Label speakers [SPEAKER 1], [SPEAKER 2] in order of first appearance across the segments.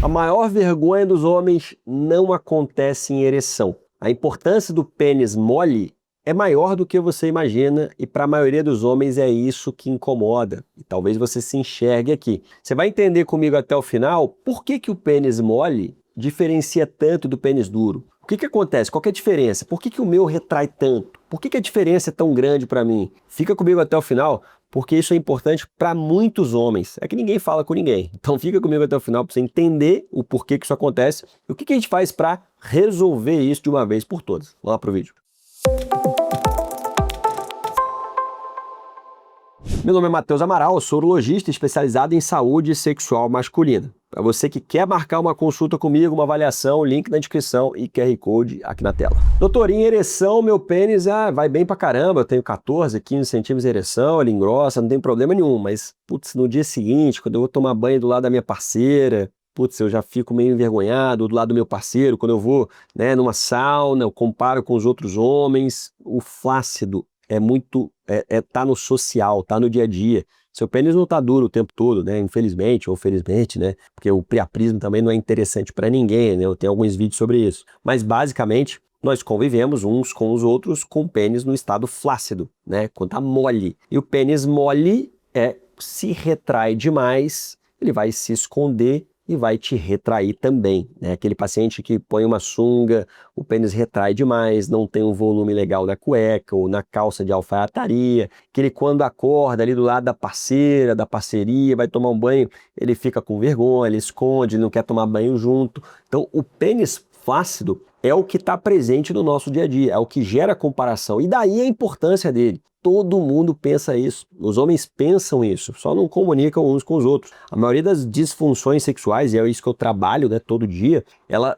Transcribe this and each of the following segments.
[SPEAKER 1] A maior vergonha dos homens não acontece em ereção. A importância do pênis mole é maior do que você imagina e para a maioria dos homens é isso que incomoda. E talvez você se enxergue aqui. Você vai entender comigo até o final por que o pênis mole diferencia tanto do pênis duro. O que acontece? Qual que é a diferença? Por que o meu retrai tanto? Por que a diferença é tão grande para mim? Fica comigo até o final, porque isso é importante para muitos homens. É que ninguém fala com ninguém. Então fica comigo até o final para você entender o porquê que isso acontece e o que a gente faz para resolver isso de uma vez por todas. Vamos lá pro vídeo. Meu nome é Matheus Amaral, eu sou urologista especializado em saúde sexual masculina. Para você que quer marcar uma consulta comigo, uma avaliação, link na descrição e QR Code aqui na tela. Doutor, em ereção, meu pênis vai bem pra caramba, eu tenho 14, 15 centímetros de ereção, ele engrossa, não tem problema nenhum, mas, putz, no dia seguinte, quando eu vou tomar banho do lado da minha parceira, putz, eu já fico meio envergonhado do lado do meu parceiro, quando eu vou, numa sauna, eu comparo com os outros homens, o flácido tá no social, tá no dia a dia. Seu pênis não tá duro o tempo todo, né? Infelizmente ou felizmente, né? Porque o priapismo também não é interessante para ninguém, né? Eu tenho alguns vídeos sobre isso. Mas basicamente, nós convivemos uns com os outros com o pênis no estado flácido, né? Quando tá mole. E o pênis mole se retrai demais, ele vai se esconder e vai te retrair também, né? Aquele paciente que põe uma sunga, o pênis retrai demais, não tem um volume legal na cueca ou na calça de alfaiataria, que ele quando acorda ali do lado da parceira, da parceria, vai tomar um banho, ele fica com vergonha, ele esconde, ele não quer tomar banho junto. Então o pênis flácido é o que está presente no nosso dia a dia, é o que gera comparação, e daí a importância dele. Todo mundo pensa isso, os homens pensam isso, só não comunicam uns com os outros. A maioria das disfunções sexuais, e é isso que eu trabalho, né, todo dia,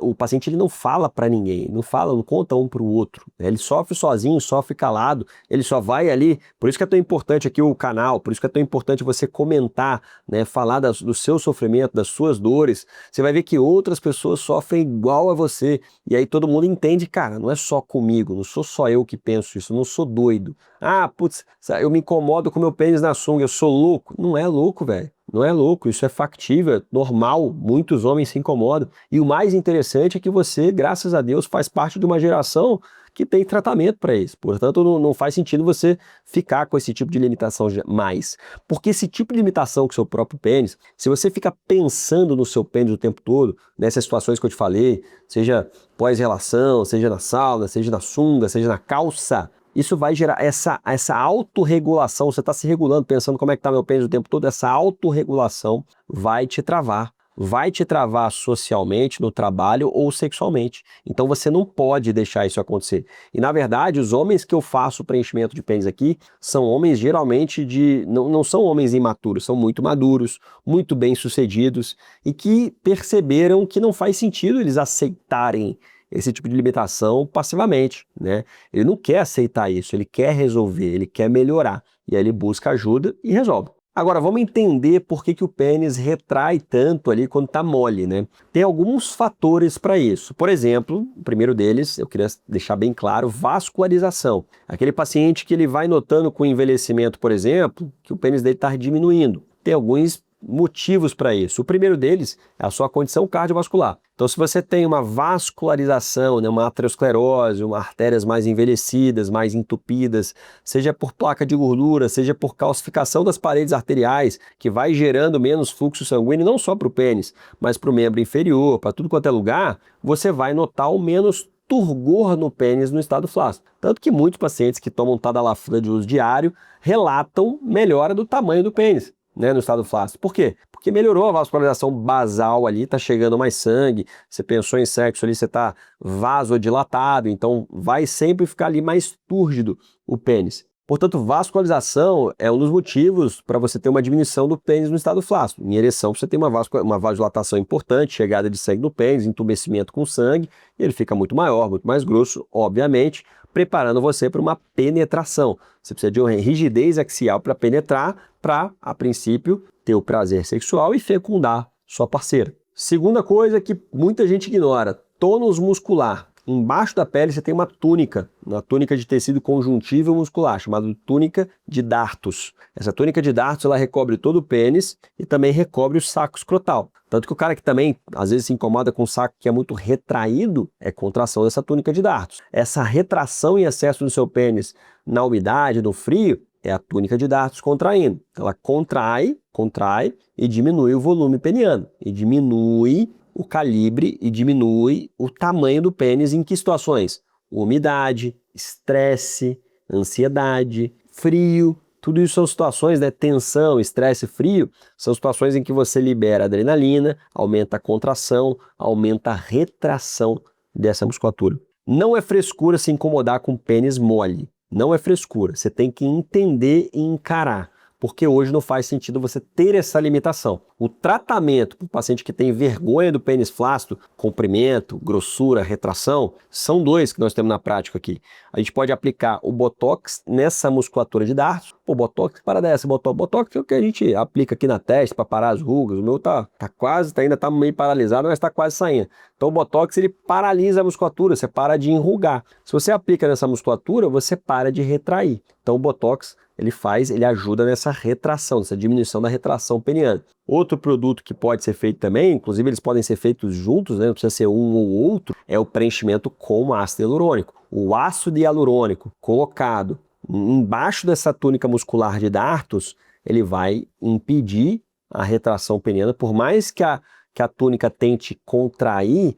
[SPEAKER 1] o paciente ele não fala para ninguém, não conta um para o outro, né? Ele sofre sozinho, sofre calado, ele só vai ali, por isso que é tão importante aqui o canal, por isso que é tão importante você comentar, né, falar do seu sofrimento, das suas dores, você vai ver que outras pessoas sofrem igual a você, e aí todo mundo entende, cara, não é só comigo, não sou só eu que penso isso, eu não sou doido. Ah, putz, eu me incomodo com meu pênis na sunga, eu sou louco. Não é louco, velho. Não é louco, isso é factível, é normal, muitos homens se incomodam. E o mais interessante é que você, graças a Deus, faz parte de uma geração que tem tratamento para isso. Portanto, não faz sentido você ficar com esse tipo de limitação mais. Porque esse tipo de limitação com o seu próprio pênis, se você fica pensando no seu pênis o tempo todo, nessas situações que eu te falei, seja pós-relação, seja na sauna, seja na sunga, seja na calça, isso vai gerar essa autorregulação, você está se regulando, pensando como é que está meu pênis o tempo todo, essa autorregulação vai te travar socialmente, no trabalho ou sexualmente. Então você não pode deixar isso acontecer. E na verdade, os homens que eu faço preenchimento de pênis aqui, são homens geralmente não são homens imaturos, são muito maduros, muito bem-sucedidos e que perceberam que não faz sentido eles aceitarem esse tipo de limitação passivamente, né? Ele não quer aceitar isso, ele quer resolver, ele quer melhorar. E aí ele busca ajuda e resolve. Agora, vamos entender por que o pênis retrai tanto ali quando tá mole, né? Tem alguns fatores para isso. Por exemplo, o primeiro deles, eu queria deixar bem claro, vascularização. Aquele paciente que ele vai notando com o envelhecimento, por exemplo, que o pênis dele está diminuindo. Tem alguns motivos para isso. O primeiro deles é a sua condição cardiovascular. Então, se você tem uma vascularização, né, uma aterosclerose, artérias mais envelhecidas, mais entupidas, seja por placa de gordura, seja por calcificação das paredes arteriais, que vai gerando menos fluxo sanguíneo, não só para o pênis, mas para o membro inferior, para tudo quanto é lugar, você vai notar o menos turgor no pênis no estado flácido. Tanto que muitos pacientes que tomam tadalafila de uso diário relatam melhora do tamanho do pênis, né, no estado flácido. Por quê? Porque melhorou a vascularização basal ali, tá chegando mais sangue, você pensou em sexo ali, você tá vasodilatado, então vai sempre ficar ali mais túrgido o pênis. Portanto, vascularização é um dos motivos para você ter uma diminuição do pênis no estado flácido. Em ereção, você tem uma vasodilatação importante, chegada de sangue no pênis, entumecimento com sangue, e ele fica muito maior, muito mais grosso, obviamente, preparando você para uma penetração. Você precisa de uma rigidez axial para penetrar, para, a princípio, ter o prazer sexual e fecundar sua parceira. Segunda coisa que muita gente ignora, tônus muscular. Embaixo da pele você tem uma túnica de tecido conjuntivo muscular, chamada túnica de Dartus. Essa túnica de Dartus, ela recobre todo o pênis e também recobre o saco escrotal. Tanto que o cara que também, às vezes, se incomoda com o saco que é muito retraído, é contração dessa túnica de Dartus. Essa retração em excesso do seu pênis na umidade, no frio, é a túnica de Dartus contraindo. Ela contrai e diminui o volume peniano, e diminui o calibre e diminui o tamanho do pênis em que situações? Umidade, estresse, ansiedade, frio, tudo isso são situações, né? Tensão, estresse, frio, são situações em que você libera adrenalina, aumenta a contração, aumenta a retração dessa musculatura. Não é frescura se incomodar com pênis mole, não é frescura, você tem que entender e encarar. Porque hoje não faz sentido você ter essa limitação. O tratamento para o paciente que tem vergonha do pênis flácido, comprimento, grossura, retração, são dois que nós temos na prática aqui. A gente pode aplicar o Botox nessa musculatura de Dartus. O Botox, para dessa, Botox é o que a gente aplica aqui na testa para parar as rugas. O meu ainda está meio paralisado, mas está quase saindo. Então o Botox, ele paralisa a musculatura, você para de enrugar. Se você aplica nessa musculatura, você para de retrair. Então o Botox, ele ajuda nessa retração, nessa diminuição da retração peniana. Outro produto que pode ser feito também, inclusive eles podem ser feitos juntos, né? Não precisa ser um ou outro, é o preenchimento com ácido hialurônico. O ácido hialurônico colocado embaixo dessa túnica muscular de Dartus, ele vai impedir a retração peniana, por mais que a túnica tente contrair,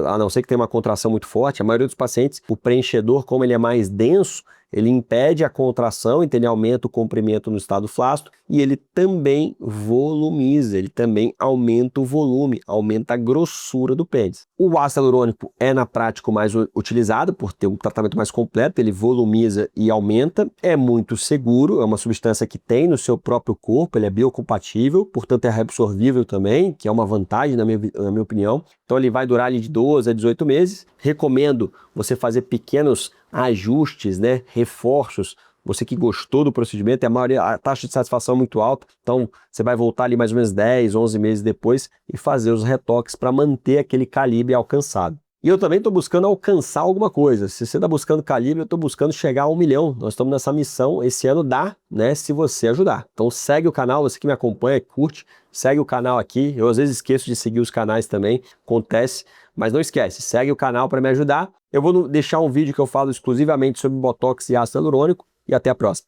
[SPEAKER 1] a não ser que tenha uma contração muito forte, a maioria dos pacientes, o preenchedor, como ele é mais denso, ele impede a contração, então ele aumenta o comprimento no estado flácido e ele também volumiza, ele também aumenta o volume, aumenta a grossura do pênis. O ácido hialurônico é na prática o mais utilizado por ter um tratamento mais completo, ele volumiza e aumenta, é muito seguro, é uma substância que tem no seu próprio corpo, ele é biocompatível, portanto é reabsorvível também, que é uma vantagem na minha opinião. Então ele vai durar ali de 12 a 18 meses. Recomendo você fazer pequenos ajustes, né, reforços. Você que gostou do procedimento, a taxa de satisfação é muito alta, então você vai voltar ali mais ou menos 10, 11 meses depois e fazer os retoques para manter aquele calibre alcançado. E eu também estou buscando alcançar alguma coisa. Se você está buscando calibre, eu estou buscando chegar a 1 milhão. Nós estamos nessa missão, esse ano dá, né, se você ajudar. Então segue o canal, você que me acompanha, curte, segue o canal aqui. Eu às vezes esqueço de seguir os canais também, acontece, mas não esquece, segue o canal para me ajudar. Eu vou deixar um vídeo que eu falo exclusivamente sobre Botox e ácido hialurônico e até a próxima.